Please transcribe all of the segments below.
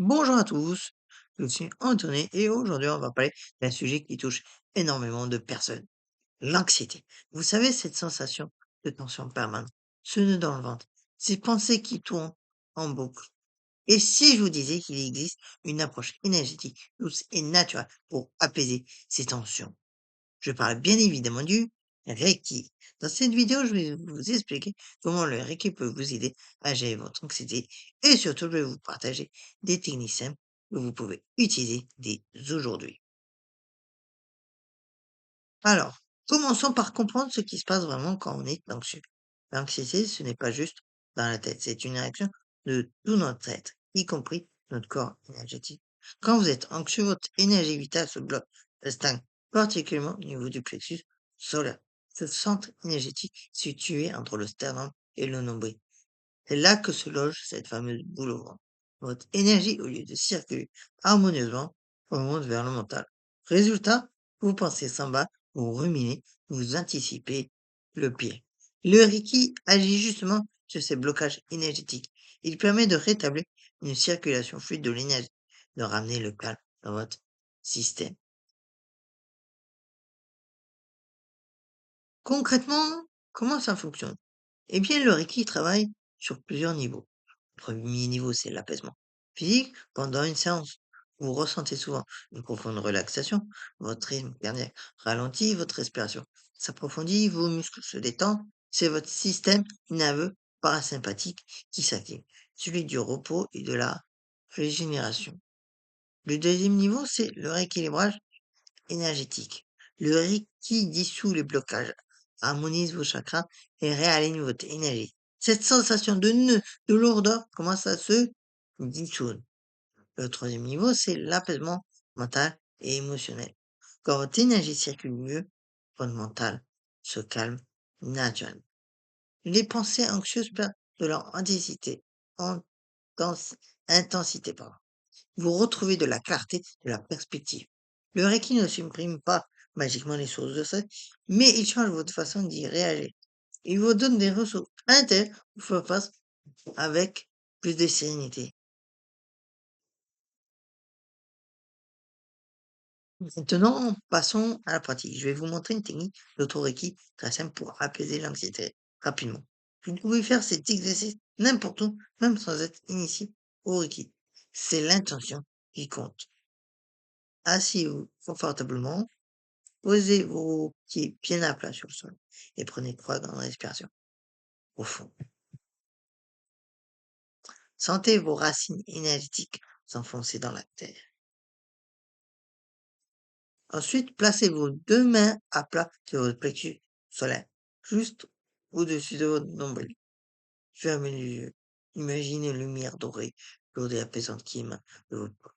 Bonjour à tous, je suis Anthony et aujourd'hui on va parler d'un sujet qui touche énormément de personnes, l'anxiété. Vous savez, cette sensation de tension permanente, ce nœud dans le ventre, ces pensées qui tournent en boucle. Et si je vous disais qu'il existe une approche énergétique, douce et naturelle pour apaiser ces tensions? Je parle bien évidemment du Reiki. Dans cette vidéo, je vais vous expliquer comment le Reiki peut vous aider à gérer votre anxiété et surtout, je vais vous partager des techniques simples que vous pouvez utiliser dès aujourd'hui. Alors, commençons par comprendre ce qui se passe vraiment quand on est anxieux. L'anxiété, ce n'est pas juste dans la tête, c'est une réaction de tout notre être, y compris notre corps énergétique. Quand vous êtes anxieux, votre énergie vitale se bloque, elle stagne, particulièrement au niveau du plexus solaire, ce centre énergétique situé entre le sternum et le nombril. C'est là que se loge cette fameuse boule au ventre. Votre énergie, au lieu de circuler harmonieusement, remonte vers le mental. Résultat, vous pensez s'en bas, vous ruminez, vous anticipez le pire. Le Reiki agit justement sur ces blocages énergétiques. Il permet de rétablir une circulation fluide de l'énergie, de ramener le calme dans votre système. Concrètement, comment ça fonctionne? Eh bien, le Reiki travaille sur plusieurs niveaux. Le premier niveau, c'est l'apaisement physique. Pendant une séance, vous ressentez souvent une profonde relaxation, votre rythme cardiaque ralentit, votre respiration s'approfondit, vos muscles se détendent. C'est votre système nerveux parasympathique qui s'active, celui du repos et de la régénération. Le deuxième niveau, c'est le rééquilibrage énergétique. Le Reiki dissout les blocages, harmonise vos chakras et réaligne votre énergie. Cette sensation de nœud, de lourdeur commence à se dissoudre. Le troisième niveau, c'est l'apaisement mental et émotionnel. Quand votre énergie circule mieux, votre mental se calme naturellement. Les pensées anxieuses perdent de leur intens- intensité, pardon. Vous retrouvez de la clarté, de la perspective. Le Reiki ne supprime pas magiquement les sources de stress, mais il change votre façon d'y réagir. Il vous donne des ressources intérieures pour faire face avec plus de sérénité. Maintenant, passons à la pratique. Je vais vous montrer une technique d'auto-Reiki très simple pour apaiser l'anxiété rapidement. Vous pouvez faire cet exercice n'importe où, même sans être initié au Reiki. C'est l'intention qui compte. Asseyez-vous confortablement. Posez vos pieds bien à plat sur le sol et prenez 3 grandes respirations au fond. Sentez vos racines énergétiques s'enfoncer dans la terre. Ensuite, placez vos 2 mains à plat sur votre plexus solaire, juste au-dessus de votre nombril. Fermez les yeux. Imaginez une lumière dorée, chaude et apaisante qui émane de votre corps.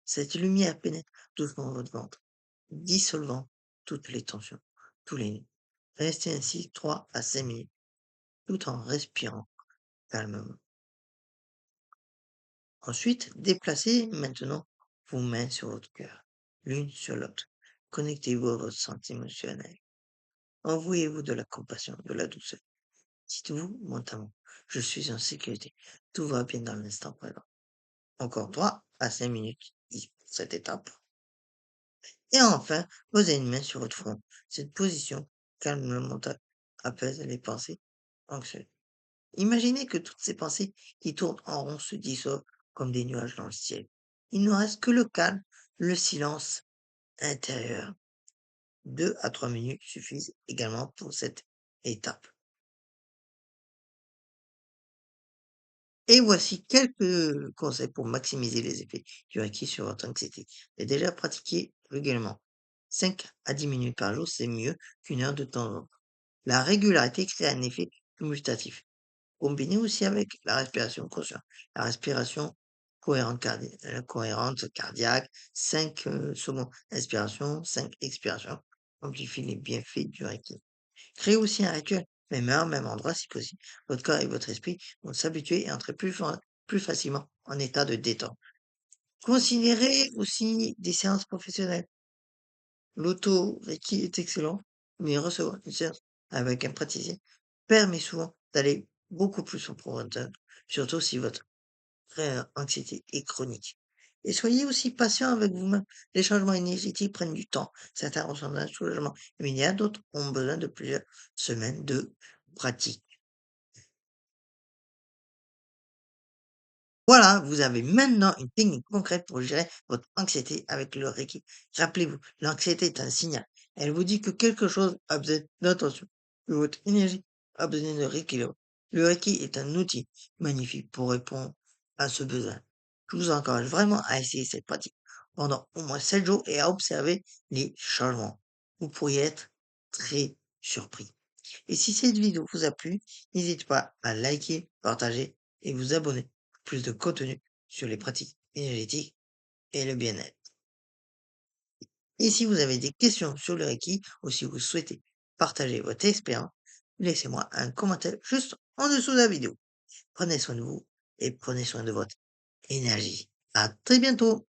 Cette lumière pénètre doucement votre ventre, dissolvant toutes les tensions, tous les nœuds. Restez ainsi 3 à 5 minutes, tout en respirant calmement. Ensuite, déplacez maintenant vos mains sur votre cœur, l'une sur l'autre. Connectez-vous à votre santé émotionnelle. Envoyez-vous de la compassion, de la douceur. Dites-vous mentalement, je suis en sécurité. Tout va bien dans l'instant présent. Encore 3 à 5 minutes pour cette étape. Et enfin, posez une main sur votre front. Cette position calme le mental, apaise les pensées anxieuses. Imaginez que toutes ces pensées qui tournent en rond se dissolvent comme des nuages dans le ciel. Il ne reste que le calme, le silence intérieur. 2 à 3 minutes suffisent également pour cette étape. Et voici quelques conseils pour maximiser les effets du Reiki sur votre anxiété. Et déjà pratiquer régulièrement. 5 à 10 minutes par jour, c'est mieux qu'une heure de temps en temps. La régularité crée un effet cumulatif. Combiné aussi avec la respiration consciente. La respiration cohérente cardiaque, 5 secondes inspiration, 5 expirations, amplifie les bienfaits du Reiki. Créez aussi un rituel, même heure, même endroit si possible. Votre corps et votre esprit vont s'habituer et entrer plus facilement en état de détente. Considérez aussi des séances professionnelles. L'auto-Reiki est excellent, mais recevoir une séance avec un praticien permet souvent d'aller beaucoup plus en profondeur, surtout si votre anxiété est chronique. Et soyez aussi patient avec vous-même. Les changements énergétiques prennent du temps. Certains ressentent un soulagement immédiat, d'autres ont besoin de plusieurs semaines de pratique. Voilà, vous avez maintenant une technique concrète pour gérer votre anxiété avec le Reiki. Rappelez-vous, l'anxiété est un signal. Elle vous dit que quelque chose a besoin d'attention, que votre énergie a besoin de rééquilibre. Le Reiki est un outil magnifique pour répondre à ce besoin. Je vous encourage vraiment à essayer cette pratique pendant au moins 7 jours et à observer les changements. Vous pourriez être très surpris. Et si cette vidéo vous a plu, n'hésitez pas à liker, partager et vous abonner pour plus de contenu sur les pratiques énergétiques et le bien-être. Et si vous avez des questions sur le Reiki ou si vous souhaitez partager votre expérience, laissez-moi un commentaire juste en dessous de la vidéo. Prenez soin de vous et prenez soin de votre énergie. À très bientôt!